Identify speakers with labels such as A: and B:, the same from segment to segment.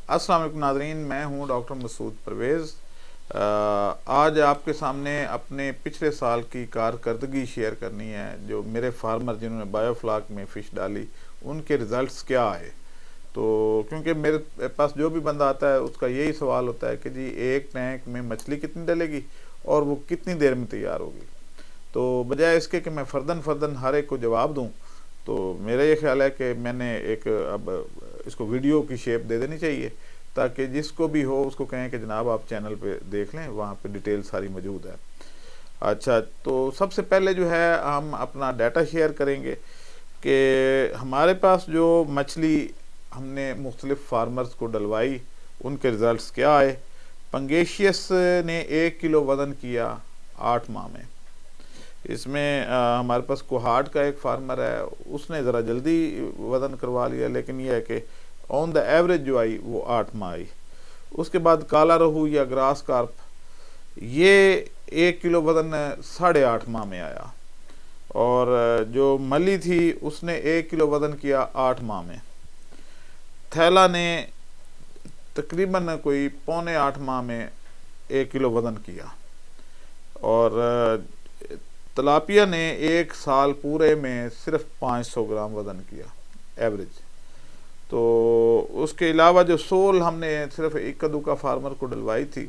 A: अस्सलाम वालेकुम नाज़रीन, मैं हूं डॉक्टर मसूद परवेज़। आज आपके सामने अपने पिछले साल की कारकर्दगी शेयर करनी है। जो मेरे फार्मर जिन्होंने बायोफ्लाक में फ़िश डाली, उनके रिज़ल्ट्स क्या आए। तो क्योंकि मेरे पास जो भी बंदा आता है उसका यही सवाल होता है कि जी एक टैंक में मछली कितनी डलेगी और वो कितनी देर में तैयार होगी। तो बजाय इसके कि मैं फ़र्दन हर एक को जवाब दूं, तो मेरा ये ख्याल है कि मैंने एक अब इसको वीडियो की शेप दे देनी चाहिए, ताकि जिसको भी हो उसको कहें कि जनाब आप चैनल पे देख लें, वहाँ पे डिटेल सारी मौजूद है। अच्छा, तो सबसे पहले जो है हम अपना डाटा शेयर करेंगे कि हमारे पास जो मछली हमने मुख्तलिफ फार्मर्स को डलवाई, उनके रिज़ल्ट्स क्या आए। पंगेशियस ने 1 किलो वज़न किया 8 माह में। इसमें हमारे पास कोहाट का एक फार्मर है, उसने ज़रा जल्दी वज़न करवा लिया, लेकिन यह है कि ऑन द एवरेज जो आई वो 8 माह आई। उसके बाद काला रहू या ग्रास कार्प, ये 1 किलो वज़न 8.5 माह में आया। और जो मली थी उसने 1 किलो वज़न किया 8 माह में। थैला ने तकरीबन कोई 7.25 माह में 1 किलो वज़न किया। और तलापिया ने 1 साल पूरे में सिर्फ 500 ग्राम वज़न किया एवरेज। तो उसके अलावा जो सोल हमने सिर्फ एक कद्दू का फार्मर को डलवाई थी,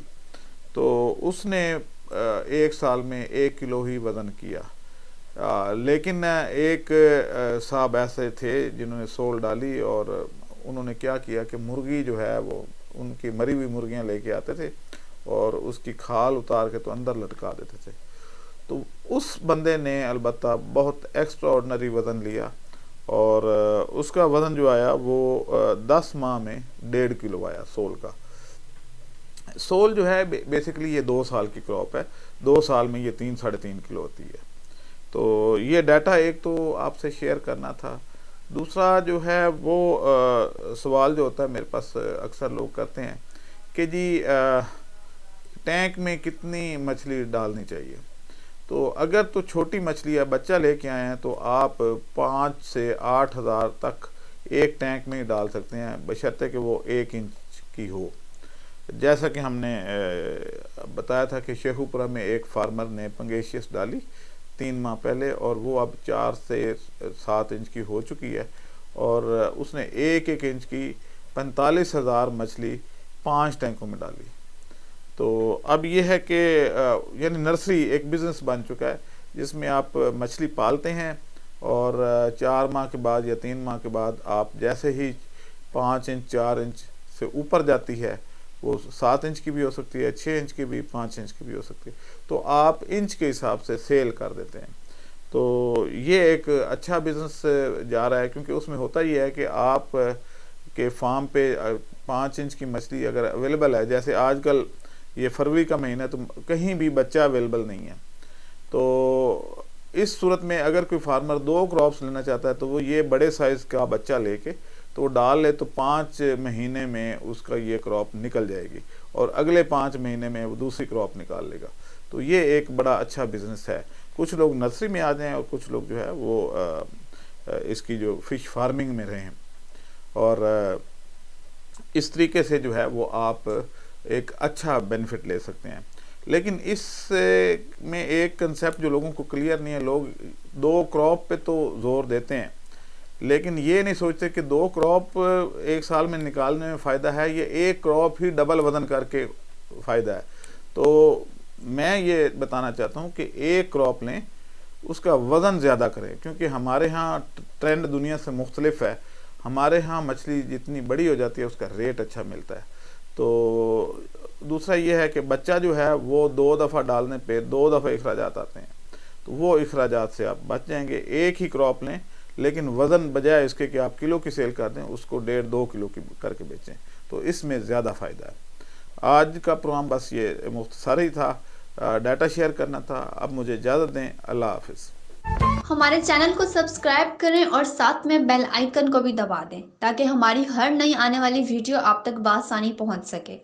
A: तो उसने 1 साल में 1 किलो ही वज़न किया। लेकिन एक साहब ऐसे थे जिन्होंने सोल डाली और उन्होंने क्या किया कि मुर्गी जो है वो उनकी मरी हुई मुर्गियां लेके आते थे और उसकी खाल उतार के तो अंदर लटका देते थे। तो उस बंदे ने अलबत्ता बहुत एक्स्ट्रा ऑर्डनरी वज़न लिया और उसका वज़न जो आया वो 10 माह में 1.5 किलो आया सोल का। सोल जो है बेसिकली ये 2 साल की क्रॉप है, 2 साल में ये 3-3.5 किलो होती है। तो ये डाटा एक तो आपसे शेयर करना था। दूसरा जो है वो सवाल जो होता है मेरे पास अक्सर लोग करते हैं कि जी टैंक में कितनी मछली डालनी चाहिए। तो अगर तो छोटी मछली है, बच्चा लेके आए हैं, तो आप 5 से 8 हज़ार तक एक टैंक में ही डाल सकते हैं, बशर्ते कि वो 1 इंच की हो। जैसा कि हमने बताया था कि शेखुपुरा में एक फार्मर ने पंगेशियस डाली 3 माह पहले और वो अब 4 से 7 इंच की हो चुकी है। और उसने 1-1 इंच की 45,000 मछली 5 टैंकों में डाली। तो अब यह है कि यानी नर्सरी एक बिज़नेस बन चुका है, जिसमें आप मछली पालते हैं और 4 माह के बाद या 3 माह के बाद आप जैसे ही 5 इंच 4 इंच से ऊपर जाती है, वो 7 इंच की भी हो सकती है, 6 इंच की भी, 5 इंच की भी हो सकती है, तो आप इंच के हिसाब से सेल कर देते हैं। तो ये एक अच्छा बिज़नेस जा रहा है, क्योंकि उसमें होता ही है कि आप के फार्म पे 5 इंच की मछली अगर अवेलेबल है, जैसे आजकल ये फरवरी का महीना है तो कहीं भी बच्चा अवेलेबल नहीं है। तो इस सूरत में अगर कोई फार्मर 2 क्रॉप्स लेना चाहता है, तो वो ये बड़े साइज़ का बच्चा लेके तो डाल ले, तो 5 महीने में उसका ये क्रॉप निकल जाएगी और अगले 5 महीने में वो दूसरी क्रॉप निकाल लेगा। तो ये एक बड़ा अच्छा बिज़नेस है। कुछ लोग नर्सरी में आ जाएँ और कुछ लोग जो है वो इसकी जो फ़िश फार्मिंग में रहें, और इस तरीके से जो है वो आप एक अच्छा बेनिफिट ले सकते हैं। लेकिन इस में एक कंसेप्ट जो लोगों को क्लियर नहीं है, लोग 2 क्रॉप पे तो जोर देते हैं, लेकिन ये नहीं सोचते कि 2 क्रॉप 1 साल में निकालने में फ़ायदा है, ये 1 क्रॉप ही डबल वज़न करके फ़ायदा है। तो मैं ये बताना चाहता हूँ कि 1 क्रॉप लें, उसका वज़न ज़्यादा करें, क्योंकि हमारे यहाँ ट्रेंड दुनिया से मुख्तलिफ है। हमारे यहाँ मछली जितनी बड़ी हो जाती है उसका रेट अच्छा मिलता है। तो दूसरा ये है कि बच्चा जो है वो 2 दफ़ा डालने पे 2 दफ़ा अखराजात आते हैं, तो वो अखराजात से आप बच जाएंगे। एक ही क्रॉप लें, लेकिन वज़न बजाय इसके कि आप किलो की सेल कर दें, उसको 1.5-2 किलो की करके बेचें, तो इसमें ज़्यादा फ़ायदा है। आज का प्रोग्राम बस ये मुख्तसर ही था, डाटा शेयर करना था। अब मुझे इजाज़त दें, अल्लाह हाफिज़।
B: हमारे चैनल को सब्सक्राइब करें और साथ में बेल आइकन को भी दबा दें, ताकि हमारी हर नई आने वाली वीडियो आप तक बआसानी पहुंच सके।